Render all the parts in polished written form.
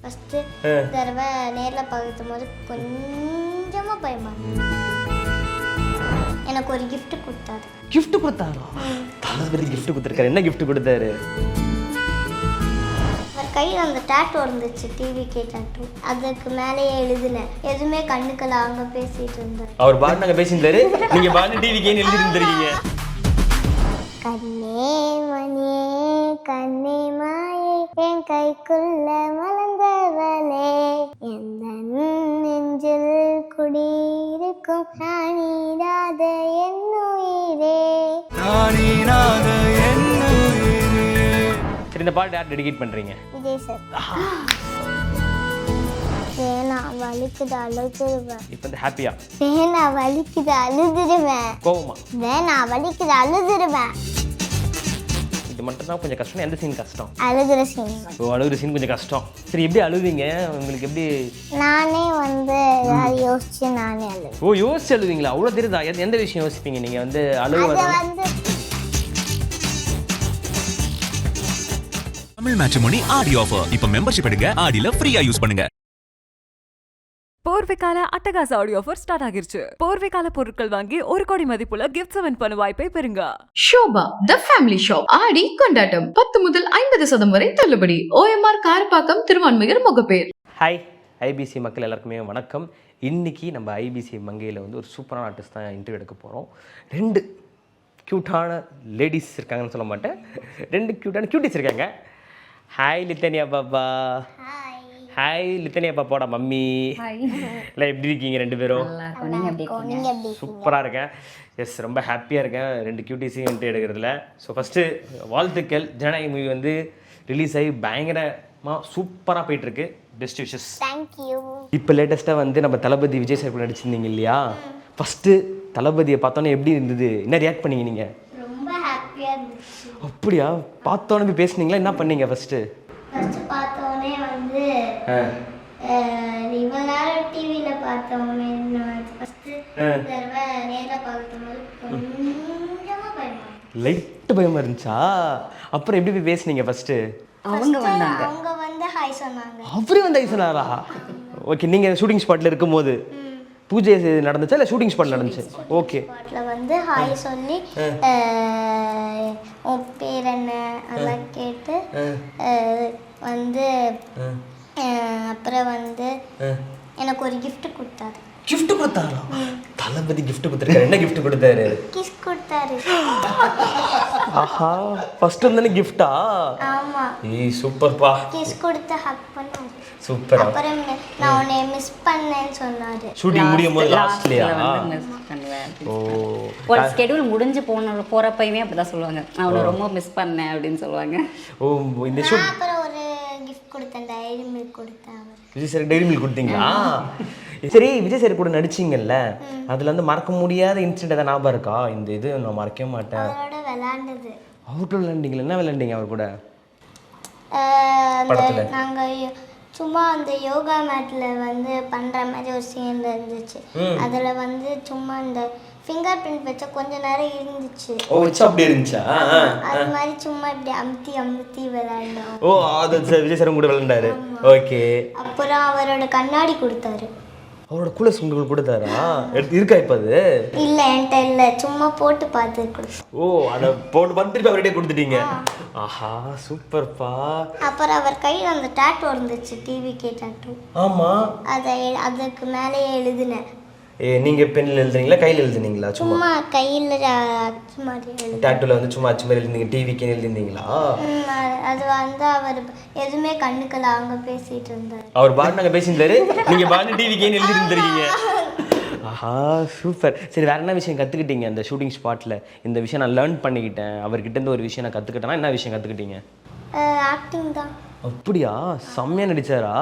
First தடவை நேரில் பார்க்கும் போது கொஞ்சமாக பயமா எனக்கு ஒரு கிஃப்ட் கொடுத்தாரு. கிஃப்ட் கொடுத்தாரா? தளபதி கிஃப்ட் கொடுத்துருக்காரு. என்ன கிஃப்ட் கொடுத்தாரு? அவர் கையில் அந்த டேட்டூ இருந்துச்சு, டிவிகே டேட்டூ. அதுக்கு மேலேயே எழுதினேன். எதுவுமே கண்ணுக்கள் அங்கே பேசிட்டு இருந்தார். அவர் பாட்டு நாங்கள் பேசியிருந்தாரு, நீங்கள் பாட்டு டிவிக்கேன்னு எழுதி இருந்திருக்கீங்க. கண்ணே மணியே கண்ணே மாயே என் கைக்குள்ள மலர்ந்தவளே எந்த நெஞ்சில் குடியிருக்கும் நானீராத என்னுயிரே. சரி, இந்த பாட்டு யார் டெடிகேட் பண்ணுறீங்க? விஜய் சார். வேணா வலிக்குது அழுதுருவேன். இப்போ வந்து ஹாப்பியா? வேணா வலிக்குது அழுதுருவேன். கோவமா? வேணா வலிக்குது அழுதுருவேன். இது மட்டும் தான் கொஞ்சம் கஷ்டம். எந்த சீன் கஷ்டம்? அழுகுற சீன். ஓ, அழுகுற சீன் கொஞ்சம் கஷ்டம். சரி, எப்படி அழுவீங்க? உங்களுக்கு எப்படி? நானே வந்து ஏதாவது யோசிச்சு நானே அழுவேன். ஓ, யோசிச்சு அழுவீங்களா? அவ்வளோ தெரியுதா? எந்த விஷயம் யோசிப்பீங்க நீங்கள் வந்து அழுவது? வந்து தமிழ் மேட்ரிமோனி ஆடி ஆஃபர். இப்போ மெம்பர்ஷிப் எடுங்க, ஆடில ஃப்ரீயா யூஸ் பண்ணுங்க. போர்வைக்கால அட்டகாச ஆடியோ ஆஃபர் ஸ்டார்ட் ஆகிருச்சு. போர்வைக்கால பொருட்கள் வாங்கி 1 கோடி மதிப்புள்ள கிஃப்ட் வின் பண்ண வாய்ப்பை பெறுங்க. ஷோபா தி ஃபேமிலி ஷாப் ஆடி கொண்டாட்டம் 10 முதல் 50% வரை தள்ளுபடி. OMR Karapakkam, Thiruvanmiyur, Mugappair. Hi IBC மக்கள் எல்லாருக்குமே வணக்கம். இன்னைக்கு நம்ம ஐபிசி மங்கையில் வந்து ஒரு சூப்பரான ஆர்டிஸ்ட் தான் இன்டர்வியூ எடுக்க போகிறோம். 2 க்யூட்டான லேடிஸ் இருக்காங்கன்னு சொல்ல மாட்டேன், 2 க்யூட்டான க்யூட்டிஸ் இருக்காங்க. ஹாய் லித்தனியா பாப்பா. ஹாய் லித்தனியா பாப்பாவோட மம்மி. எல்லாம் எப்படி இருக்கீங்க 2 பேரும்? சூப்பராக இருக்கேன். எஸ், ரொம்ப ஹாப்பியாக இருக்கேன் 2 க்யூட்டிஸையும் இன்டர்வியூ எடுக்கிறதுல. ஸோ ஃபஸ்ட்டு வாழ்த்துக்கள். ஜனநாயக மூவி வந்து ரிலீஸ் ஆகி பயங்கரமாக சூப்பராக போயிட்டுருக்கு. Best wishes. தேங்க்யூ. இப்போ லேட்டஸ்ட்டாக வந்து நம்ம தளபதி விஜய் சார் கூட நடிச்சிருந்தீங்க இல்லையா? ஃபஸ்ட்டு தளபதியை பார்த்தோன்னே எப்படி இருந்தது? என்ன ரியாக்ட் பண்ணீங்க நீங்கள்? ரொம்ப ஹாப்பியாக இருந்துச்சு. அப்படியா? பார்த்தோன்னே போய் பேசுனீங்களா? என்ன பண்ணீங்க ஃபஸ்ட்டு பார்த்தோன்னே வந்து இவ்வளோ நேரம் டிவியில் பார்த்தோன்னே ஃபஸ்ட்டு தடவை நேரில் பார்க்கும்போது கொஞ்சமாக பயமா. லைட்டு பயமாக இருந்துச்சா? அப்புறம் எப்படி போய் பேசுனீங்க ஃபஸ்ட்டு? அவங்க வந்து ஹாய் சொன்னாங்க. அவரே வந்து ஐசனாரா? ஓகே, நீங்கள் ஷூட்டிங் ஸ்பாட்டில் இருக்கும்போது பூஜை நடந்துச்சா இல்லை ஷூட்டிங் ஸ்பாட்டில் நடந்துச்சு? ஓகே, ஸ்பாட்டில் வந்து ஹாய் சொல்லி உன் பேர் என்ன அதெல்லாம் கேட்டு வந்து அப்புறம் வந்து எனக்கு ஒரு gift கொடுத்தாரு. கிஃப்ட் கொடுத்தாரா? தளபதி கிஃப்ட் கொடுத்துருக்காரு. என்ன கிஃப்ட் கொடுத்தாரு? கிஸ் கொடுத்தாரு. ஆஹா, ஃபர்ஸ்ட் வந்தானே கிஃப்டா? ஆமா, ஏய் சூப்பர்ப்பா. கிஸ் கொடுத்து ஹக் பண்ணாரு. சூப்பரா. அப்புறம் நான் உன்னை மிஸ் பண்ணேன்னு சொன்னாரு. ஷூட்டிங் முடியும் போது லாஸ்ட்லயா? ஓ, ஒரு ஸ்கெடியூல் முடிஞ்சு போறப்பயுமே அப்படிதான் சொல்லுவாங்க, நான் அவனை ரொம்ப மிஸ் பண்ணேன் அப்படின்னு சொல்லுவாங்க. ஓ, இந்த ஷூட் அப்புறம் ஒரு gift கொடுத்தேன், டைரி மில்க் கொடுத்தேன். விஜய் சார் டைரி மில்க் கொடுத்தீங்களா? சரி, விஜய் சார் கூட நடிச்சிங்கல்ல, அதுல வந்து மறக்க முடியாத இன்சிடென்ட் ஏதாவது ஞாபகம் இருக்கா? இந்த இது நான் மறக்கவே மாட்டேன். அவரோட விளையாண்டது. அவுட் விளையாண்டீங்களா? என்ன விளையாண்டீங்க அவர் கூட? நாங்கள் சும்மா அந்த யோகா மேட்டில் வந்து பண்ணுற மாதிரி ஒரு சீன் இருந்துச்சு. அதில் வந்து சும்மா இந்த ஃபிங்கர் பிரிண்ட் வச்சா கொஞ்ச நேரம் இருந்துச்சு. ஓ, வச்சா அப்படி இருந்துச்சா? அது மாதிரி சும்மா இப்படி அமுத்தி அமுத்தி விளையாண்டோம். ஓ, அது விஜய் சார் கூட விளையாண்டாரு. ஓகே. அப்புறம் அவரோட கண்ணாடி கொடுத்தாரு. அவரோட கூலர்ஸ் உங்களுக்கு கொடுத்தாரா? இருக்கா இப்போ அது? இல்லை, என்கிட்ட இல்லை, சும்மா போட்டு பார்த்து கொடுத்தேன். ஓ, அதை போட்டு பார்த்து திருப்பி அவர்கிட்ட கொடுத்துட்டீங்க. ஆஹா, சூப்பர்ப்பா. அப்புறம் அவர் கையில் அந்த டேட்டூ இருந்துச்சு, டிவிகே டேட்டூ. ஆமாம், அதுக்கு மேலேயே எழுதினேன். நீங்கள் பெண்ணில் எழுதுனீங்களா கையில் எழுதுனீங்களா? சும்மா கையில் அச்சு மாதிரி எழுதி. டேட்டூவில் வந்து சும்மா அச்சு மாதிரி எழுதிங்க, டிவிக்கு எழுதிருந்தீங்களா? அது வந்து அவர் எதுவுமே கண்ணுக்கள் அங்கே பேசிட்டு இருந்தார். அவர் பாட்டு நாங்கள் பேசியிருந்தாரு, நீங்கள் பாட்டு டிவிக்கேன்னு எழுதி இருந்திருக்கீங்க. ஆஹா, சூப்பர். சரி, வேற என்ன விஷயம் கற்றுக்கிட்டீங்க அந்த ஷூட்டிங் ஸ்பாட்டில்? இந்த விஷயம் நான் லேர்ன் பண்ணிக்கிட்டேன், அவர்கிட்ட ஒரு விஷயம் நான் கற்றுக்கிட்டேன்னா என்ன விஷயம் கற்றுக்கிட்டீங்க? ஆக்டிங் தான். அப்படியா? செம்மையாக நடித்தாரா?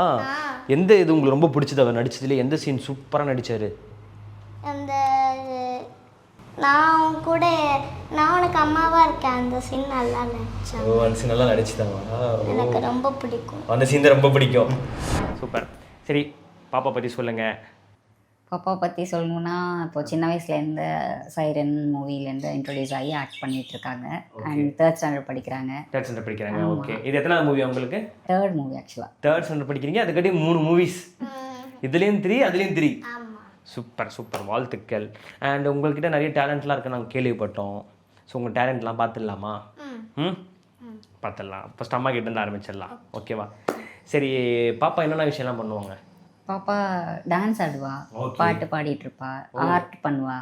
எந்த இது உங்களுக்கு ரொம்ப பிடிச்சது அவர் நடிச்சதுலேயே? எந்த சீன் சூப்பராக நடித்தார்? அந்த நான் உனக்கு அம்மாவாக இருக்கேன், அந்த சீன் நல்லா நடிச்சேன். ஓ, அந்த சீன் நல்லா நடிச்சுதாவா? எனக்கு ரொம்ப பிடிக்கும். அந்த சீன் தான் ரொம்ப பிடிக்கும். சூப்பர். சரி, பாப்பா பற்றி சொல்லுங்கள். பாப்பா பற்றி சொல்லணும்னா இப்போ சின்ன வயசுலேருந்து சைரன் மூவிலேருந்து இன்ட்ரடியூஸ் ஆகி ஆக்ட் பண்ணிட்டு இருக்காங்க. அண்ட் 3rd ஸ்டாண்டர்ட் படிக்கிறாங்க. 3rd ஸ்டாண்டர்ட் படிக்கிறாங்க. ஓகே, இது எத்தனாவது மூவி உங்களுக்கு? 3rd மூவி ஆக்சுவலாக. 3rd ஸ்டாண்டர்ட் படிக்கிறீங்க, அதுக்காட்டி 3 மூவிஸ், இதுலேயும் 3 அதுலேயும் 3. சூப்பர் சூப்பர், வாழ்த்துக்கள். அண்ட் உங்கள்கிட்ட நிறைய டேலண்ட்லாம் இருக்குன்னு நாங்கள் கேள்விப்பட்டோம். ஸோ உங்கள் டேலண்ட்லாம் பார்த்துடலாமா? பார்த்துடலாம். ஃபஸ்ட் அம்மா கிட்டேருந்து ஆரம்பிச்சிடலாம், ஓகேவா? சரி, பாப்பா என்னென்ன விஷயம்லாம் பண்ணுவாங்க? பாப்பா டான்ஸ் ஆடுவா, பாட்டு பாடிட்டு இருப்பா, ஆர்ட் பண்ணுவா.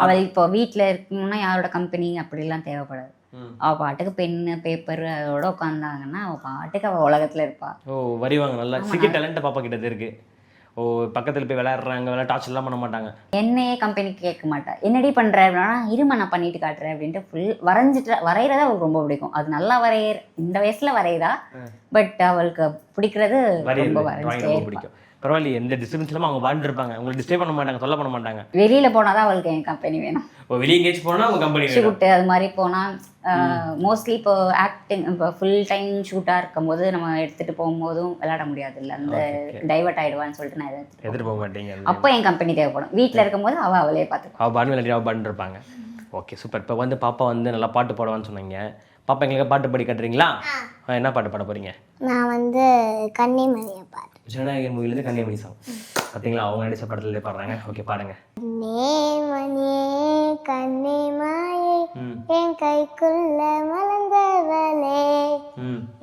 அவள் இப்போ வீட்டில் இருக்கணும்னா யாரோட கம்பெனி அப்படிலாம் தேவைப்படாது. அவள் பாட்டுக்கு பென்னு பேப்பர் அதோட உட்காந்தாங்கன்னா அவள் பாட்டுக்கு அவள் உலகத்தில் இருப்பா. ஓ, வருவாங்க. நல்லா சிக்கி டேலண்ட் பாப்பா கிட்ட இருக்கு. ஓ, பக்கத்தில் போய் விளையாடுறாங்க, டார்ச்சர்லாம் பண்ண மாட்டாங்க. என்னையே கம்பெனிக்கு கேட்க மாட்டா. என்னடி பண்ணுற அப்படின்னா, இருமா நான் பண்ணிட்டு காட்டுறேன் அப்படின்ட்டு ஃபுல் வரைகிறத அவளுக்கு ரொம்ப பிடிக்கும். அது நல்லா இந்த வயசில் வரைகிறா. பட் அவளுக்கு பிடிக்கிறது ரொம்ப வரைஞ்சிட்டே பிடிக்கும். பரவாயில்ல, எந்த டிஸ்டர்பன்ஸ் இல்லாமல் அவங்க வாழ்ந்துட்டு இருப்பாங்க. உங்களுக்கு டிஸ்டர்ப் பண்ண மாட்டாங்க, சொல்ல பண்ண மாட்டாங்க. வெளியில் போனால் தான் அவளுக்கு என் கம்பெனி வேணும். ஓ, வெளியே எங்கேயாச்சும் போனால் அவங்க கம்பெனி ஷூட்டு அது மாதிரி போனால் மோஸ்ட்லி இப்போ ஆக்டிங் இப்போ ஃபுல் டைம் ஷூட்டாக இருக்கும்போது நம்ம எடுத்துகிட்டு போகும்போதும் விளையாட முடியாது இல்லை, அந்த டைவர்ட் ஆகிடுவான்னு சொல்லிட்டு நான் எடுத்துகிட்டு போக மாட்டேங்க. அப்போ என் கம்பெனி தேவைப்படும். வீட்டில் இருக்கும்போது அவளே பார்த்துப்பா. அவள் பாட்டு விளையாடி அவள் பாட்டு இருப்பாங்க. Okay, super. இப்போ வந்து பாப்பா வந்து நல்லா பாட்டு பாடுவான்னு சொன்னீங்க. பாப்பா எங்களுக்கு பாட்டு பாடி கட்டுறீங்களா? என்ன பாட்டு பாட போகிறீங்க? நான் வந்து கன்னிமணியை பாட்டு, ஜனநாயகன் மூவிலேருந்து கன்னிமணி சாங். பார்த்தீங்களா, அவங்க நடிச்ச படத்துலேயே பாடுறாங்க. ஓகே, பாடுங்க. கன்னிமணியே கன்னிமாயே என் கைக்குள்ள மலர்ந்தவளே,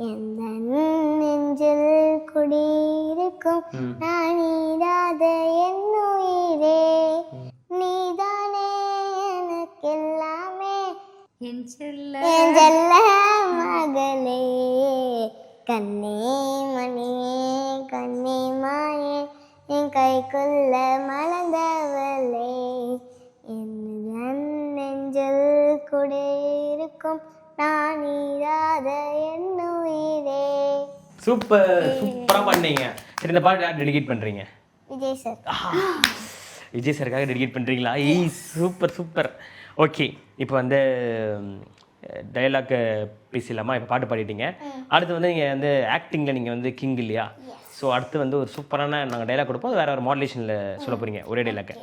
எந்த நெஞ்சில் குடியிருக்கும் நான் நீடாத என் உயிரே, நீதானே எனக்கெல்லாமே என் செல்ல மகளே, கன்னிமணியே கன்னிமாயே என் கைக்குள்ள மலர்ந்தவளே, என் நெஞ்சில் குடியிருக்கும் நான் நீராத என் உயிரே. சூப்பர், சூப்பராக பண்ணீங்க. சரி, இந்த பாட்டு யார் டெடிகேட் பண்ணுறீங்க? விஜய் சார். விஜய் சாருக்காக டெடிகேட் பண்ணுறீங்களா? Super super. ஓகே, இப்போ வந்து டைலாக் பேசலாமா? இப்போ பாட்டு பாடிட்டீங்க. அடுத்து வந்து நீங்கள் வந்து ஆக்டிங்கில் நீங்கள் வந்து கிங் இல்லையா? ஸோ அடுத்து வந்து ஒரு சூப்பரான நாங்கள் டைலாக் கொடுப்போம். வேறு ஒரு மாடுலேஷனில் சொல்ல போகிறீங்க ஒரே டைலாக்கு.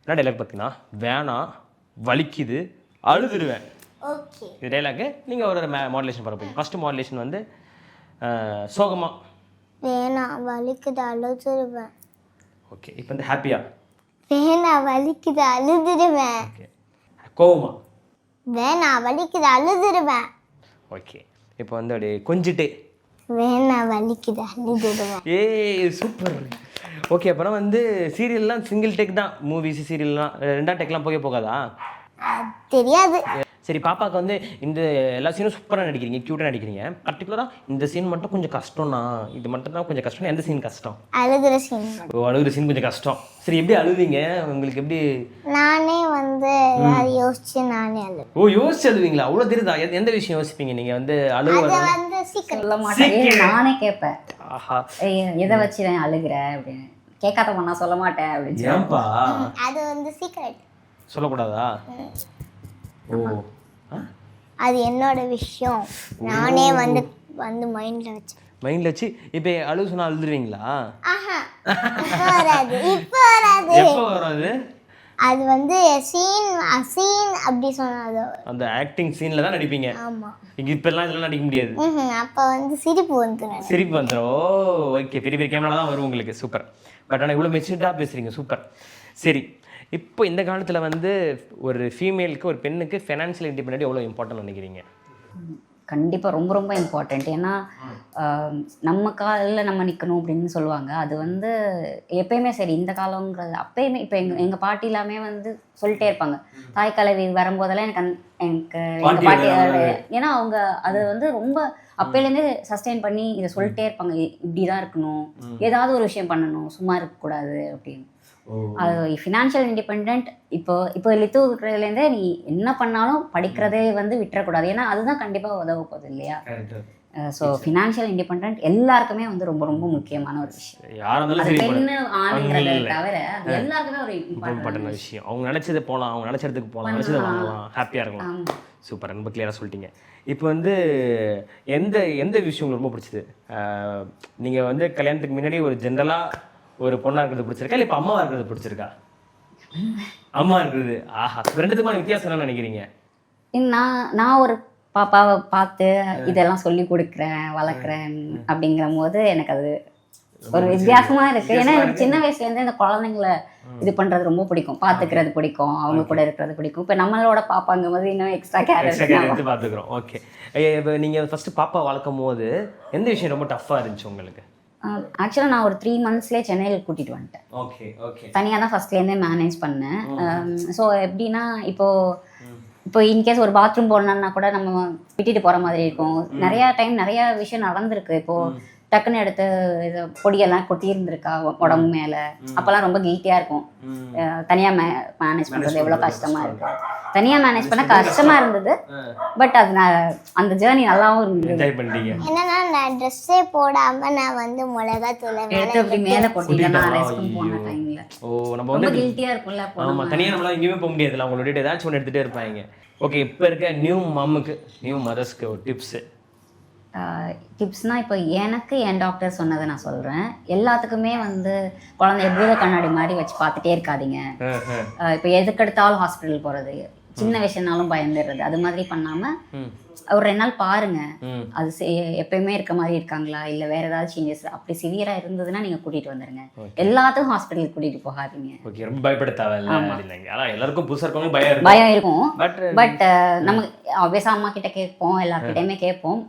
என்ன டைலாக் பார்த்தீங்கன்னா, வேணாம் வலிக்குது அழுதுருவேன். ஓகே, இது டைலாக்கு. நீங்கள் ஒரு மாடுலேஷன் பண்ண போகிறீங்க. ஃபஸ்ட்டு மாடுலேஷன் வந்து சோகமாக. வேணாம் வலிக்குது அழுதுருவேன். ஓகே, இப்போ வந்து ஹாப்பியாக. வேணாம் வலிக்குது அழுதுருவேன். ஓகே, கோவமா. வேணாம் வலிக்குது அழுதுருவேன். ஓகே, இப்போ வந்து அப்படியே கொஞ்சிட்டு. வேணாம் வலிக்குது அழுதுருவேன். சூப்பர். ஓகே, அப்புறம் வந்து சீரியல்லாம் சிங்கிள் டேக் தான். மூவிஸ் சீரியல்லாம் 2ஆம் டேக்லாம் போகாதா? தெரியாது. சரி, பாப்பாவுக்கு வந்து இந்த எல்லா சீனும் சூப்பராக நடிக்கிறீங்க, க்யூட்டாக நடிக்கிறீங்க. பர்டிகுலராக இந்த சீன் மட்டும் கொஞ்சம் கஷ்டம்னா, இது மட்டும் தான் கொஞ்சம் கஷ்டம். எந்த சீன் கஷ்டம்? அழுதுற சீன். ஓ, அழுகுற சீன் கொஞ்சம் கஷ்டம். சரி, எப்படி அழுவீங்க? உங்களுக்கு எப்படி? நானே வந்து யோசிச்சு நானே அழு. ஓ, யோசிச்சு அழுவீங்களா? அவ்வளோ தெரியுதா? எந்த விஷயம் யோசிப்பீங்க நீங்கள் வந்து அழுவது? வந்து சீக்கிரம் சொல்ல மாட்டேன், நானே கேட்பேன். ஆஹா, எதை வச்சு நான் அழுகிற அப்படின்னு கேட்காத பண்ணா சொல்ல மாட்டேன் அப்படின்னு. ஏன்பா? அது வந்து சீக்ரெட் சொல்லக்கூடாதா? ஓ, அது என்னோட விஷயம். நானே வந்து மைண்ட்ல வச்சு இப்போ அழுவு சொன்னா அழுதுருவீங்களா? ஆஹா, இப்போ வராது. எப்போ வராது? அது வந்து சீன் அப்படி சொன்னாது. அந்த ஆக்டிங் சீன்ல தான் நடிப்பீங்க. ஆமா. இங்க இப்பெல்லாம் இதெல்லாம் நடிக்க முடியாது. அப்ப வந்து சிரிப்பு வந்துடும். சிரிப்பு வந்துடும். ஓகே, பெரிய பெரிய கேமரா தான் வரும் உங்களுக்கு. சூப்பர். பட் ஆனால் இவ்வளோ மெச்சூர்டாக பேசுகிறீங்க. சூப்பர். சரி, இப்போ இந்த காலத்தில் வந்து ஒரு ஃபீமேலுக்கு, ஒரு பெண்ணுக்கு ஃபினான்ஷியல் இண்டிபெண்டன்ட் எவ்வளோ இம்பார்ட்டன்ட் நினைக்கிறீங்க? கண்டிப்பாக ரொம்ப ரொம்ப இம்பார்ட்டண்ட். ஏன்னா நம்ம காலில் நம்ம நிற்கணும் அப்படின்னு சொல்லுவாங்க. அது வந்து எப்பயுமே சரி, இந்த காலங்கிறது அப்பயுமே. இப்போ எங்கள் பாட்டி எல்லாமே வந்து சொல்லிட்டே இருப்பாங்க. தாய் கலவி வரும்போதெல்லாம் எனக்கு எங்கள் பாட்டி, ஏன்னா அவங்க அது வந்து ரொம்ப அப்பையிலேருந்தே சஸ்டெயின் பண்ணி இதை சொல்லிட்டே இருப்பாங்க. இப்படி தான் இருக்கணும், ஏதாவது ஒரு விஷயம் பண்ணணும், சும்மா இருக்கக்கூடாது அப்படின்னு. அது ஃபினான்ஷியல் இண்டிபெண்ட். இப்போ லித்து இருக்கிறதுலேருந்தே நீ என்ன பண்ணாலும் படிக்கிறதே வந்து விட்டுறக்கூடாது. ஏன்னா அதுதான் கண்டிப்பாக உதவ போகுது இல்லையா? ஸோ ஃபினான்ஷியல் இண்டிபெண்ட் எல்லாருக்குமே வந்து ரொம்ப ரொம்ப முக்கியமான ஒரு விஷயம். பெண்ணு ஆணுங்கிறத தவிர அது எல்லாருக்குமே ஒரு இம்பார்ட்டன்ட் விஷயம். அவங்க நினைச்சது போகலாம், அவங்க நினைச்ச இடத்துக்கு போகலாம், நினைச்சதை வாங்கலாம், ஹாப்பியாக இருக்கலாம். சூப்பர், ரொம்ப கிளியராக சொல்லிட்டீங்க. இப்போ வந்து எந்த விஷயம் உங்களுக்கு ரொம்ப பிடிச்சது? நீங்கள் வந்து கல்யாணத்துக்கு முன்னாடி ஒரு ஜென்ரலாக ஒரு பொண்ணா இருக்கிறது பிடிச்சிருக்கா இல்லை இப்போ அம்மாவா இருக்கிறது பிடிச்சிருக்கா? அம்மா இருக்கிறது. ஆஹா, ரெண்டுத்துக்குமான வித்தியாசம் என்ன நினைக்கிறீங்க? நான் ஒரு பாப்பாவை பார்த்து இதெல்லாம் சொல்லி கொடுக்குறேன் வளர்க்குறேன் அப்படிங்கிற போது எனக்கு அது ஒரு வித்தியாசமா இருக்கு. ஏன்னா எனக்கு சின்ன வயசுல இருந்து இந்த குழந்தைங்களை இது பண்றது ரொம்ப பிடிக்கும், பாத்துக்கிறது பிடிக்கும், அவங்க கூட இருக்கிறது பிடிக்கும். இப்ப நம்மளோட பாப்பாங்க போது இன்னும் எக்ஸ்ட்ரா கேர் எடுத்து பார்த்துக்கிறோம். ஓகே, இப்போ நீங்கள் ஃபர்ஸ்ட் பாப்பா வளர்க்கும் போது எந்த விஷயம் ரொம்ப டஃப்பாக இருந்துச்சு உங்களுக்கு? ஆக்சுவலாக நான் ஒரு 3 monthsலேயே சென்னையில் கூட்டிட்டு வந்துட்டேன். Okay okay. தனியாக தான் ஃபர்ஸ்ட்லேருந்தே மேனேஜ் பண்ணேன். ஸோ எப்படின்னா இப்போ இன்கேஸ் ஒரு பாத்ரூம் போனோம்னா கூட நம்ம விட்டுட்டு போகிற மாதிரி இருக்கும். நிறையா டைம் நிறையா விஷயம் நடந்திருக்கு. இப்போது டக்குன்னு எடுத்து இது பொடியெல்லாம் கொட்டி இருந்திருக்கா உடம்பு மேலே, அப்போல்லாம் ரொம்ப கில்ட்டியாக இருக்கும். தனியாக மேனேஜ் பண்ணுறது எவ்வளோ கஷ்டமாக இருக்குது. தனியாக மேனேஜ் பண்ண கஷ்டமாக இருந்தது, பட் அது நான் அந்த ஜேர்னி நல்லாவும் இருந்தது. என்னன்னா நான் ட்ரெஸ்ஸே போடாமல் நான் வந்து மிளகாத்தூளை எடுத்து அப்படி மேலே கொட்டிட்டேன் நான் ரெஸ்ட் போன டைமில். நம்ம ரொம்ப கில்ட்டியாக இருக்கும்ல. ஆமாம், தனியாக நம்மளால் எங்கேயுமே போக முடியாதுல்ல, அவங்களோட ஏதாச்சும் ஒன்று எடுத்துகிட்டே இருப்பாங்க. ஓகே, இப்போ இருக்க நியூ மம்முக்கு, நியூ மதர்ஸ்க்கு ஒரு டிப்ஸ்னால் இப்போ எனக்கு என் டாக்டர் சொன்னதை நான் சொல்கிறேன். எல்லாத்துக்குமே வந்து குழந்தை பூத கண்ணாடி மாதிரி வச்சு பார்த்துட்டே இருக்காதீங்க. இப்போ எதுக்கெடுத்தாலும் ஹாஸ்பிட்டல் போகிறது, சின்ன விஷயம்னாலும் பயந்துடுறது, அது மாதிரி பண்ணாமல் ஒரு 2 நாள் பாருங்க அது எப்பயுமே இருக்க மாதிரி இருக்காங்களா, இல்லை வேற ஏதாவது சேஞ்சஸ் அப்படி சிவியரா இருந்ததுன்னா நீங்க கூட்டிட்டு வந்துருங்க. எல்லாத்துக்கும் ஹாஸ்பிட்டலுக்கு கூட்டிட்டு போகாதீங்க. ஓகே, ரொம்ப பயப்பட தேவையில்லை. ஆனா எல்லாருக்கும் புதுசா இருக்கவங்க பயம் இருக்கும். பட் நம்ம ஆப்வியஸா அம்மா கிட்ட கேட்போம், எல்லார்கிட்டயுமே கேட்போம்.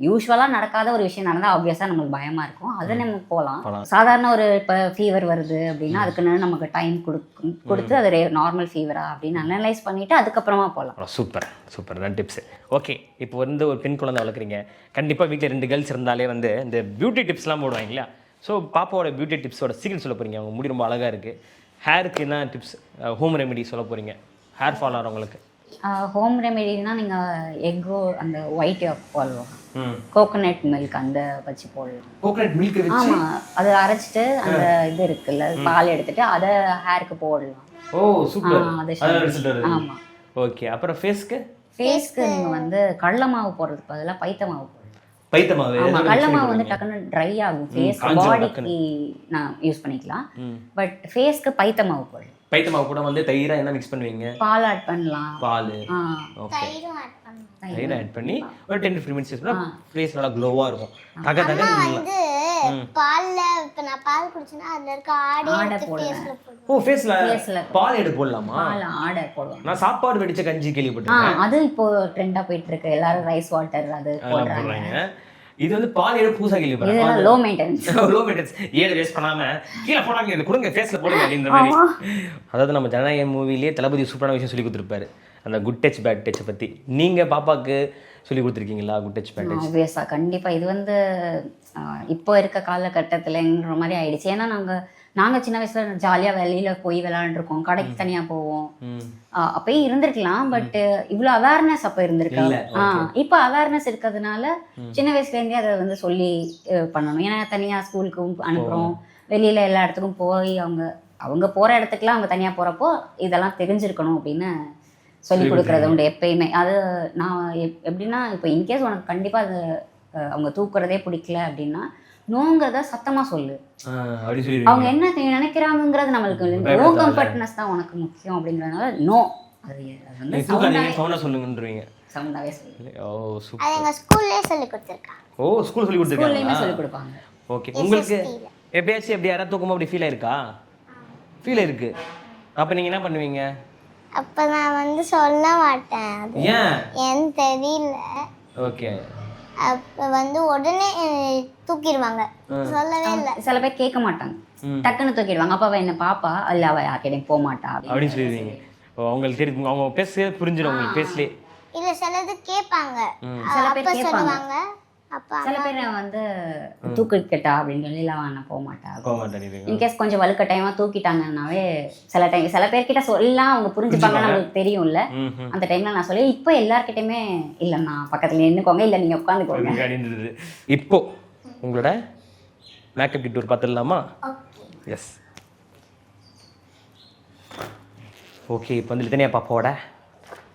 யூஸ்வலா நடக்காத ஒரு விஷயம் நடந்தா ஆப்வியஸா நம்மளுக்கு பயமா இருக்கும். அதை நம்ம போகலாம். சாதாரண ஒரு இப்போ ஃபீவர் வருது அப்படின்னா அதுக்குன்னு நமக்கு டைம் கொடுத்து அது நார்மல் ஃபீவரா அப்படின்னு அனலைஸ் பண்ணிட்டு அதுக்கப்புறமா போகலாம். சூப்பர் சூப்பர், தான் டிப்ஸ். ஓகே, இப்போ வந்து ஒரு பெண் குழந்தை வளர்க்குறீங்க, கண்டிப்பாக வீட்டில் 2 கேர்ள்ஸ் இருந்தாலே வந்து இந்த பியூட்டி டிப்ஸ்லாம் போடுவாங்க இல்லையா? ஸோ பாப்பாவோட பியூட்டி டிப்ஸோட சீக்கிரம் சொல்ல போகிறீங்க. அவங்க முடி ரொம்ப அழகாக இருக்குது. ஹேருக்கு என்ன டிப்ஸ், ஹோம் ரெமெடி சொல்ல போகிறீங்க ஹேர் ஃபால் ஆகிறவங்களுக்கு? ஹோம் ரெமெடினா நீங்கள் எக்கோ அந்த ஒயிட் போடலாம், கோகோனட் மில்க் அந்த வச்சு போடலாம். கோகோனட் மில்க் வச்சு? ஆமாம், அதை அரைச்சிட்டு அந்த இது இருக்குல்ல பால் எடுத்துட்டு அதை ஹேருக்கு போடலாம். ஓ சூப்பர், அது ஆமாம். ஓகே, அப்புறம் ஃபேஸ்க்கு நீங்கள் வந்து கடலை மாவு போடுறதுக்கு பதிலாக பைத்த மாவு போடலாம். பைத்த மாவு? ஆமாம், கடலை மாவு வந்து டக்குன்னு ட்ரை ஆகும். ஃபேஸ் பாடிக்கு நான் யூஸ் பண்ணிக்கலாம், பட் ஃபேஸ்க்கு பைத்த மாவு போடலாம். பைத்த மாவு கூட வந்து தயிரா என்ன மிக்ஸ் பண்ணுவீங்க? பால் ஆட் பண்ணலாம். பால், ஓகே, தயிர் ஆட் பண்ணி ஒரு 10-15 மினிட்ஸ் யூஸ் பண்ணா ஃபேஸ் நல்லா க்ளோவா இருக்கும். தக தக வந்து பால்ல இப்ப நான் பால் குடிச்சேன்னா அதுல இருக்க ஆடை ஃபேஸ்ல போடுவேன். ஓ ஃபேஸ்ல பால் எடுத்து போடலாமா? பால் ஆடை போடுவோம். நான் சாப்பாடு வெடிச்ச கஞ்சி கேள்விப்பட்டிருக்கேன். அது இப்போ ட்ரெண்டா போயிட்டு இருக்கு. எல்லாரும் ரைஸ் வாட்டர் அது போடுறாங்க. இது வந்து பால் எடுத்து பூசா கேள்விப்பட்டிருக்கேன். இதெல்லாம் லோ மெயின்டெனன்ஸ். Low maintenance. ஏன் வேஸ்ட் பண்ணாம கீழ போடாங்க, இது கொடுங்க ஃபேஸ்ல போடுங்க இந்த மாதிரி. அதாவது நம்ம ஜனநாயக மூவிலேயே தளபதி சூப்பரான விஷயம் சொல்லி கொடுத்துருப்பாரு, அந்த குட் டச் பேட் டச் பத்தி. நீங்க பாப்பாக்கு சொல்லி கொடுத்துருக்கீங்களா குட் டச் பேட் டச்? ஆப்வியஸா கண்டிப்பா. இது வந்து இப்போ இருக்க காலகட்டத்துலங்கிற மாதிரி ஆயிடுச்சு. ஏன்னா நாங்க சின்ன வயசுல ஜாலியா வெளியில போய் விளையாண்டுருக்கோம், கடைக்கு தனியா போவோம். அப்பயும் இருந்திருக்கலாம், பட் இவ்வளவு அவேர்னஸ் அப்ப இருந்திருக்காங்க. இப்போ அவேர்னஸ் இருக்கிறதுனால சின்ன வயசுல இருந்தே அதை வந்து சொல்லி பண்ணணும். ஏன்னா தனியா ஸ்கூலுக்கும் அனுப்புறோம், வெளியில எல்லா இடத்துக்கும் போய் அவங்க போற இடத்துக்குலாம் அவங்க தனியா போறப்போ இதெல்லாம் தெரிஞ்சிருக்கணும் அப்படின்னு சொல்லி கொடுக்கறது உண்டு எப்பயுமே. அது நான் எப்படின்னா இப்போ இன்கேஸ் உனக்கு கண்டிப்பா அது அவங்க தூக்குறதே பிடிக்கல அப்படின்னா நோங்கிறத சத்தமா சொல்லு. அவங்க என்ன நினைக்கிறாங்கிறது நம்மளுக்கு நோ கம்ஃபர்ட்னஸ் தான் உனக்கு முக்கியம் அப்படிங்கறதுனால நோ அது வந்து சவுண்டா சொல்லுங்கன்றீங்க. சவுண்டாவே சொல்லு. ஓ சூப்பர். அது எங்க ஸ்கூல்லே சொல்லி கொடுத்திருக்காங்க. ஓ ஸ்கூல்ல சொல்லி கொடுத்திருக்காங்க. ஸ்கூல்லயே சொல்லி கொடுப்பாங்க. ஓகே, உங்களுக்கு எப்பயாச்சும் எப்படி யாரா தூக்கும்போது அப்படி ஃபீல் ஆயிருக்கா? ஃபீல் இருக்கு. அப்ப நீங்க என்ன பண்ணுவீங்க? அப்ப நான் வந்து சொல்ல மாட்டேன். ஏன் தெரியல. ஓகே, அப்ப வந்து உடனே தூக்கிடுவாங்க, சொல்லவே இல்லை. சில பேர் கேட்க மாட்டாங்க, டக்குன்னு தூக்கிடுவாங்க. அப்ப அவ என்ன பாப்பா இல்ல அவ யார்கிட்டையும் போக மாட்டா அப்படின்னு சொல்லிடுவீங்க. அவங்களுக்கு தெரியும், அவங்க பேச புரிஞ்சிடும் உங்களுக்கு பேசலே. இல்ல சிலது கேட்பாங்க, சில பேர் அப்ப சொல்லுவாங்க. சில பேர் வந்து தூக்கிட்டா அப்படின்னு சொல்லி நான் போக மாட்டேன். இன்கேஸ் கொஞ்சம் வலுக்கட்டாயமா தூக்கிட்டாங்கன்னாவே சில பேர்கிட்ட சொல்லலாம், அவங்க புரிஞ்சுப்பாங்க, நம்மளுக்கு தெரியும்ல. அந்த டைம்ல நான் சொல்லி இப்போ எல்லார்கிட்டயுமே இல்லைண்ணா பக்கத்துல நின்னுக்கோங்க, இல்லை நீங்க உட்காந்துக்கோங்க. இப்போ உங்களோட மேக்கப் கிட் ஒரு பார்த்துடலாமா? எஸ். ஓகே, இப்போ வந்து தனியா பாப்பாவோட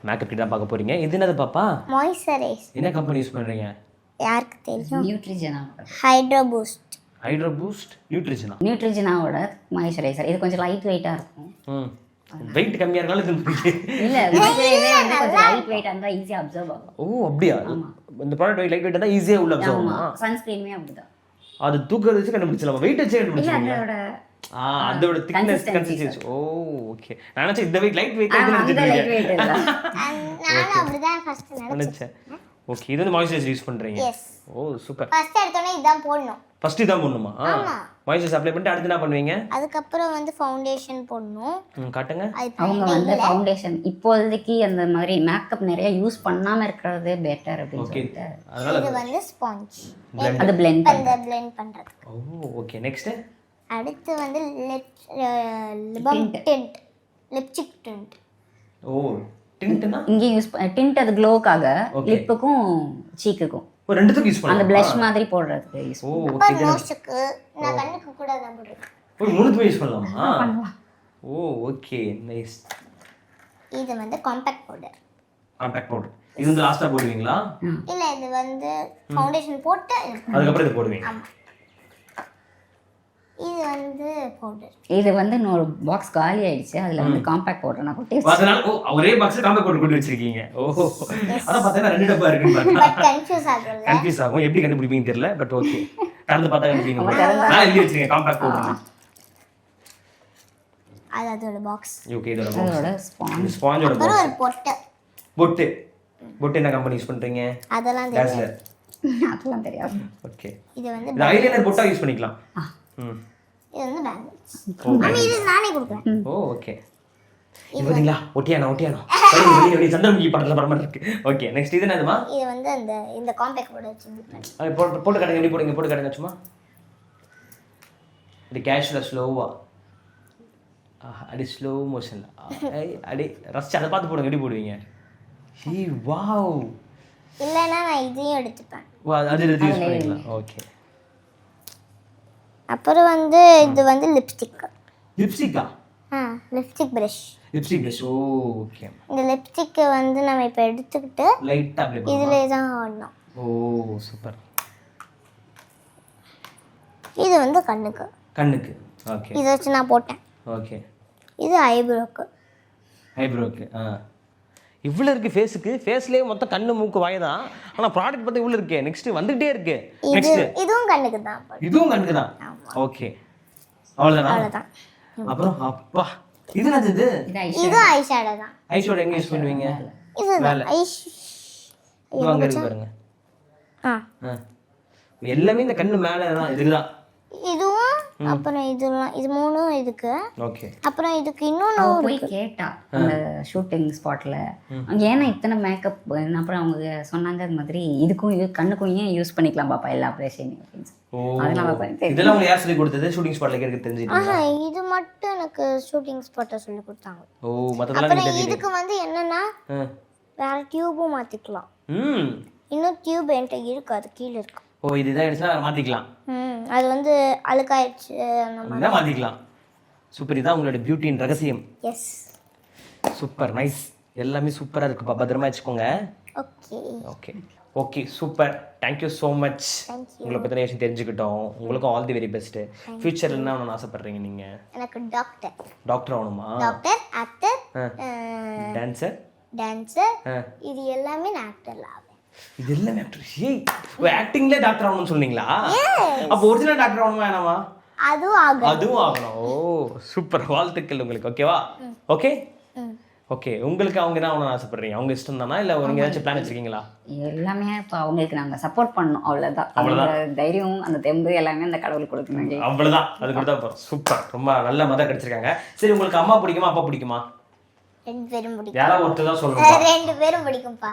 மேக்கப் கிட் தான் பார்க்க போறீங்க. இது என்னது பாப்பா? மாய்ஸ்சரைஸ். என்ன கம்பெனி யூஸ் பண்றீங்க? யாருக்கு தெரியும்? Neutrogena. Hydro boost. Hydro boost Neutrogena? நியூட்ரிஜனாவோட மாய்ஸ்சரைசர். இது கொஞ்சம் லைட் வெயிட்டாக இருக்கும். வெயிட் கம்மியாக இருந்தாலும் இது இல்லை, மாய்ஸ்சரைசரே வந்து கொஞ்சம் லைட் வெயிட்டாக இருந்தால் ஈஸியாக அப்சர்வ் ஆகும். ஓ அப்படியா? இந்த ப்ராடக்ட் லைட் வெயிட்டாக தான் ஈஸியாக உள்ள அப்சர்வ் ஆகும். ஆமாம், சன்ஸ்க்ரீனுமே அப்படிதான். அது தூக்கத்தை வச்சு கண்டுபிடிச்சலாம், வெயிட் வச்சு இல்லை, கண்டுபிடிச்சீங்க. அதோட அதோட திக்னஸ் கன்சிஸ்டன்சி. ஓ ஓகே. நான் நினைச்சேன் இந்த வெயிட் லைட் வெயிட் அந்த லைட் வெயிட் இல்லை. நானும் அப்படிதான் ஃபர்ஸ்ட் நினைச்சேன். ஓகே, இது வந்து மாய்ஸ்சரைசர் யூஸ் பண்றீங்க. எஸ். ஓ சூப்பர். ஃபர்ஸ்ட் எடுத்தோடனே இதான் போடணும். ஃபர்ஸ்ட் இதான் போடணுமா? மாய்ஸ்சரைசர் அப்ளை பண்ணிட்டு அடுத்து என்ன பண்ணுவீங்க? அதுக்கப்புறம் வந்து ஃபவுண்டேஷன் போடணும். காட்டுங்க. அவங்க வந்து ஃபவுண்டேஷன் இப்போதைக்கு அந்த மாதிரி மேக்கப் நிறைய யூஸ் பண்ணாம இருக்கிறது பெட்டர் அப்படின்னு ஓகே. சொல்லிட்டு அதனால இது வந்து ஸ்பாஞ்ச். அது பிளெண்ட் அந்த blend பண்றது. ஓ ஓகே. நெக்ஸ்ட் அடுத்து வந்து லிபம் டிண்ட், லிப்ஸ்டிக் டிண்ட். ஓ டிண்ட்னா இங்கேயும் யூஸ் டிண்ட், அது க்ளோக்காக Okay. லிப்புக்கும் சீக்குக்கும் ஒரு ரெண்டுத்துக்கு யூஸ் அந்த பண்ணலாம். blush மாதிரி போடுறதுக்கு யூஸ் ஓ அப்ப ஓகே. நோஸ்க்கு நான் கண்ணுக்கு கூட தான் போடுறேன். ஒரு மூணுத்துமே யூஸ் பண்ணலாமா? ஓ ஓகே நைஸ். இது வந்து காம்பாக்ட் பவுடர். Compact powder. இது வந்து லாஸ்டா போடுவீங்களா? இல்ல இது வந்து ஃபவுண்டேஷன் போட்டு அதுக்கப்புறம் இது போடுவீங்க. இது வந்து பவுடர். இது வந்து இன்னொரு பாக்ஸ் காலி ஆயிடுச்சு, அதுல வந்து காம்பாக்ட் பவுடர் நான் கொட்டி அதனால ஒரே பாக்ஸ்ல காம்பாக்ட் பவுடர் கொண்டு வச்சிருக்கீங்க. ஓஹோ. அத பார்த்தா ரெண்டு டப்பா இருக்குன்னு பாருங்க. பட் கன்ஃபியூஸ் ஆகும்ல. கன்ஃபியூஸ் ஆகும். எப்படி கண்டுபிடிப்பீங்கன்னு தெரியல. But okay. கலந்து பார்த்தா கண்டுபிடிப்பீங்க. நான் எழுதி வச்சிருக்கேன் காம்பாக்ட் பவுடர். அது அதோட பாக்ஸ். ஓகே, இதோட அதோட பாக்ஸ். ஸ்பாஞ்ச். ஸ்பாஞ்சோட அப்புறம் பாக்ஸ். ஒரு பொட்டு. பொட்டு. பொட்டு என்ன கம்பெனி யூஸ் பண்றீங்க? அதெல்லாம் தெரியாது. டாஸ்லர். அதெல்லாம் தெரியாது. ஓகே. இது வந்து இது ஐலைனர் பொட்டா யூஸ் பண்ணிக்கலாம். இது வந்து பேங்கிள்ஸ். ஓ அம்மா இது நானே கொடுக்குறேன். ஓ ஓகே. இது பாத்தீங்களா? ஒட்டியானோ. வெளிய சந்திரமுகி படத்துல பரம இருக்கு. ஓகே. நெக்ஸ்ட் இது என்னதுமா? இது வந்து அந்த இந்த காம்பாக்ட் பவுடர் வச்சிருக்கேன். அது போட்டு காட்டுங்க. எப்படி போடுங்க? போட்டு காட்டுங்க சும்மா. இது கேஷுவலா ஸ்லோவா. அடி ஸ்லோ மோஷன்ல. அடி ரஸ்ட் அதை பார்த்து போடுங்க. எப்படி போடுவீங்க? He wow. இல்லைன்னா நான் இதையும் எடுத்துப்பேன். வா அது யூஸ் பண்ணிக்கலாம். ஓகே. அப்புறம் வந்து இது வந்து லிப்ஸ்டிக். லிப்ஸ்டிக்கா? Lipstick brush. Lipstick brush. Okay. இந்த லிப்ஸ்டிக்கை வந்து நம்ம இப்போ எடுத்துக்கிட்டு லைட்டா அப்ளை பண்ணலாம். இதிலே தான் ஆடணும். ஓ சூப்பர். இது வந்து கண்ணுக்கு. கண்ணுக்கு. ஓகே. இதை வச்சு நான் போட்டேன். ஓகே. இது ஐப்ரோக்கு. ஐப்ரோக்கு. இவ்வளோ இருக்குது ஃபேஸுக்கு. ஃபேஸ்லேயே மொத்தம் கண்ணு மூக்கு வாய் தான். ஆனால் ப்ராடக்ட் பார்த்து இவ்வளோ இருக்கே. நெக்ஸ்ட் வந்துகிட்டே இருக்கு. இது நெக்ஸ்ட் இதுவும் கண்ணுக்கு தான் போடுறேன். இதுவும் கண்ணுக்கு தான். ஓகே. அவ்வளோதானா? அவ்வளோதான். அப்புறம் அப்பா இது என்னது? இது இது ஐஷேடோ தான். ஐஷோட எங்கே யூஸ் பண்ணுவீங்க? இது மேலே. இது அங்கே இருக்கு பாருங்க. எல்லாமே இந்த கண்ணு மேலே தான். இதுதான் இதுவும் அப்புறம் இதெல்லாம் இது மூணும் இதுக்கு. ஓகே. அப்புறம் இதுக்கு இன்னொன்று போய் கேட்டா அந்த ஷூட்டிங் ஸ்பாட்ல அங்கே ஏன்னா இத்தனை மேக்கப், அப்புறம் அவங்க சொன்னாங்க அது மாதிரி இதுக்கும் இது கண்ணுக்கும் ஏன் யூஸ் பண்ணிக்கலாம் பாப்பா எல்லா ஆப்ரேஷனையும் அப்படின்னு. அதனால இதெல்லாம் உங்களுக்கு யார் சொல்லி கொடுத்தது? ஷூட்டிங் ஸ்பாட்ல கேட்க தெரிஞ்சுக்கிட்டீங்களா? இது மட்டும் எனக்கு ஷூட்டிங் ஸ்பாட்டை சொல்லி கொடுத்தாங்க. ஓ மற்றதெல்லாம் அப்புறம் நீங்க இதுக்கு வந்து என்னன்னா வேற டியூபும் மாற்றிக்கலாம். ம். இன்னும் டியூப் என்கிட்ட இருக்கு, அது கீழே இருக்கு. ஓ இதுதான் எடுத்தா மாற்றிக்கலாம். அது வந்து அழுக்காயிடுச்சு அந்த மாதிரி. இதான் மாற்றிக்கலாம். சூப்பர். இதான் உங்களோட பியூட்டியின் ரகசியம். எஸ். Super nice. எல்லாமே சூப்பராக இருக்குப்பா. பத்திரமா வச்சுக்கோங்க. Okay. Okay okay super. Thank you so much. Thank you. உங்களை பற்றின விஷயம் தெரிஞ்சுக்கிட்டோம். உங்களுக்கும் ஆல் தி வெரி பெஸ்ட்டு. ஃபியூச்சரில் என்ன ஆகணும்னு ஆசைப்பட்றீங்க நீங்கள்? எனக்கு டாக்டர். டாக்டர் ஆகணுமா? டாக்டர், ஆக்டர், டான்ஸர், டான்ஸர், இது எல்லாமே நான் ஆக்டர்ல ஆவேன். இது எல்லாமே ஆக்டர். ஏய் ஆக்டிங்லேயே டாக்டர் ஆகணும்னு சொன்னீங்களா? அப்போ ஒரிஜினல் டாக்டர் ஆகணுமா வேணாமா? அதுவும் ஆகும். அதுவும் ஆகணும். ஓ சூப்பர். வாழ்த்துக்கள் உங்களுக்கு. ஓகேவா? Okay okay. உங்களுக்கு அவங்க என்ன ஆகணும்னு ஆசைப்படுறீங்க? அவங்க இஷ்டம் தானா இல்லை நீங்கள் ஏதாச்சும் பிளான் வச்சுருக்கீங்களா? எல்லாமே இப்போ அவங்களுக்கு நாங்கள் சப்போர்ட் பண்ணோம், அவ்வளோதான். அவங்க தைரியம் அந்த தெம்பு எல்லாமே அந்த கடவுள் கொடுக்கணும். அவ்வளோதான். அது கொடுத்தா போதும். சூப்பர். ரொம்ப நல்ல மதம் கிடைச்சிருக்காங்க. சரி உங்களுக்கு அம்மா பிடிக்குமா அப்பா பிடிக்குமா? ரெண்டு பேரும் பிடிக்கும். யாராவது ஒருத்தர் தான் சொல்லணும். ரெண்டு பேரும் பிடிக்கும்பா.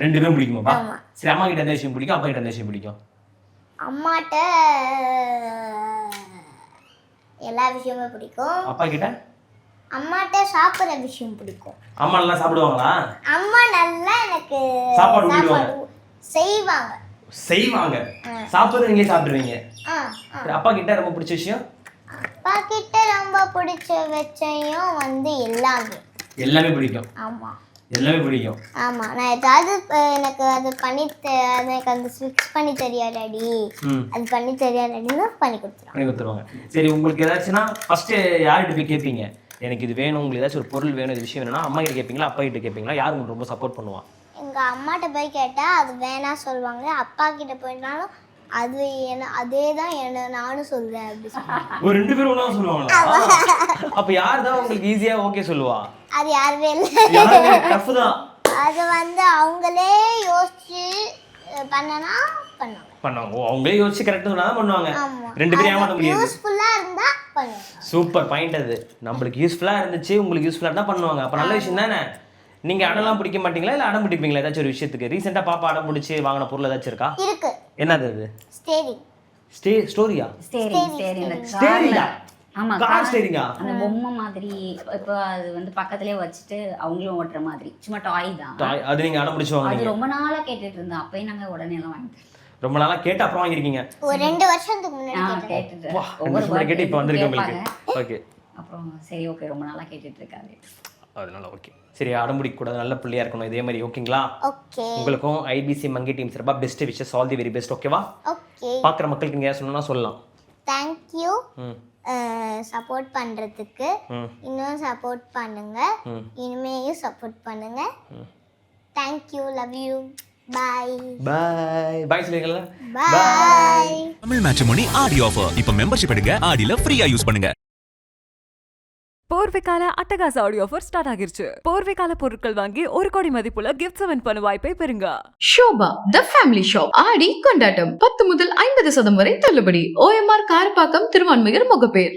ரெண்டு பேரும் பிடிக்குமாப்பா? சரி அம்மா கிட்ட எந்த விஷயம் பிடிக்கும், அப்பா கிட்ட எந்த விஷயம் பிடிக்கும்? அம்மாட்ட எல்லா விஷயமும் பிடிக்கும். அப்பா கிட்ட? அம்மாட்ட சாப்பிட்ற விஷயம் பிடிக்கும். அம்மா நல்லா சாப்பிடுவாங்களா? அம்மா நல்லா எனக்கு சாப்பாடு செய்வாங்க. செய்வாங்க. சாப்பிடுறது நீங்களே சாப்பிடுவீங்க. அப்பா கிட்ட ரொம்ப பிடிச்ச விஷயம்? அப்பா கிட்ட ரொம்ப பிடிச்ச விஷயம் வந்து எல்லாமே எல்லாமே பிடிக்கும். ஆமா. எல்லாமே பிடிக்கும். ஆமாம், நான் ஏதாவது எனக்கு அது எனக்கு அந்த ஸ்விட்ச் பண்ணி தெரியாதாடி, அது பண்ணி தெரியாதாடின்னு பண்ணி கொடுத்துருவாங்க. சரி, உங்களுக்கு ஏதாச்சுன்னா ஃபஸ்ட்டு யார்கிட்ட போய் கேட்பீங்க? எனக்கு இது வேணும், உங்களுக்கு ஏதாச்சும் ஒரு பொருள் வேணும், இது விஷயம் வேணும்னா அம்மா கிட்ட கேட்பீங்களா, அப்பா கிட்ட கேட்பீங்களா? யார் உங்களுக்கு ரொம்ப சப்போர்ட் பண்ணுவா? எங்கள் அம்மாட்ட போய் கேட்டால் அது வேணா சொல்லுவாங்க, அப்பா கிட்ட போயிட்டாலும் அது அதே தான் நானும் சொல்றேன் அப்படி சொல்லுவாங்க. ஒரு 2 பேரும் ஒண்ணா சொல்லுவாங்களா? அப்ப யார் தான் உங்களுக்கு ஈஸியா ஓகே சொல்லுவா? அது யாருமே இல்லை, டஃப் தான். அது அவங்களே யோசிச்சு பண்ணனா பண்ணுவாங்க. ஓ, அவங்களே யோசிச்சு கரெக்டா சொன்னா தான் பண்ணுவாங்க. 2 பேரும் ஏமாத்த முடியாது. யூஸ்ஃபுல்லா இருந்தா பண்ணுவாங்க. சூப்பர் பாயிண்ட் அது. நம்மளுக்கு யூஸ்ஃபுல்லா இருந்துச்சு, உங்களுக்கு யூஸ்ஃபுல்லா இருந்தா பண்ணுவாங்க. அப்ப நல்ல விஷயம் தானே. நீங்க அடலாம் பிடிக்க மாட்டீங்களா, இல்ல அடம் பிடிப்பீங்களா ஏதாச்சும் ஒரு விஷயத்துக்கு? ரீசெண்டா பாப்பா அடம் பிடிச்சி வாங்கின பொருள் ஏதாச்சும் இருக்கா? இருக்கு. என்னது அது? ஸ்டோரியா? ஸ்டேரிங்கா? ஆமா, கார் ஸ்டேரிங்கா? அந்த பொம்மை மாதிரி. இப்போ அது வந்து பக்கத்துலயே வச்சுட்டு அவங்களும் ஓட்டுற மாதிரி, சும்மா டாய் தான். அது நீங்க அடம் பிடிச்சு அது வாங்குனீங்க? ரொம்ப நாளா கேட்டுட்டு இருந்தேன். அப்பயும் நாங்க உடனே எல்லாம் வாங்கிட்டோம். ரொம்ப நாளா கேட்டு அப்புறம் வாங்கிருக்கீங்க? ஒரு 2 வருஷத்துக்கு முன்னாடி கேட்டுட்டு ஒவ்வொரு கேட்டு இப்போ வந்திருக்கு உங்களுக்கு. ஓகே, அப்புறம் சரி ஓகே, ரொம்ப நாளா கேட்டுட்டு இருக்காரு, அதனால ஓகே. சரி, அடம்பிடிக்க கூடாது, நல்ல பிள்ளையா இருக்கணும் இதே மாதிரி. ஓகேங்களா? ஓகே. உங்களுக்கும் ஐபிசி மங்கி டீம் சார்பா best wishes, all the very best. ஓகேவா? ஓகே. பாக்குற மக்களுக்கு நீங்க சொல்லணும்னா சொல்லலாம். தேங்க் யூ சப்போர்ட் பண்றதுக்கு. இன்னும் சப்போர்ட் பண்ணுங்க, இனிமேயும் சப்போர்ட் பண்ணுங்க. Thank you, love you, bye bye சொல்லுங்களா? Bye. Tamil matrimony Aadi offer. இப்ப மெம்பர்ஷிப் எடுங்க, ஆடில ஃப்ரீயா யூஸ் பண்ணுங்க. போர்வைக்கால அட்டகாச ஆடியோ ஆஃபர் ஸ்டார்ட் ஆகிருச்சு. போர்வைக்கால பொருட்கள் வாங்கி 1 கோடி மதிப்புள்ள கிஃப்ட்ஸ் வின் பண்ண வாய்ப்பை பெறுங்க. ஷோபா த ஃபேமிலி ஷாப் ஆடி கொண்டாட்டம் 10 முதல் 50% வரை தள்ளுபடி. OMR காரப்பாக்கம் திருவான்மையூர் முகப்பேர்.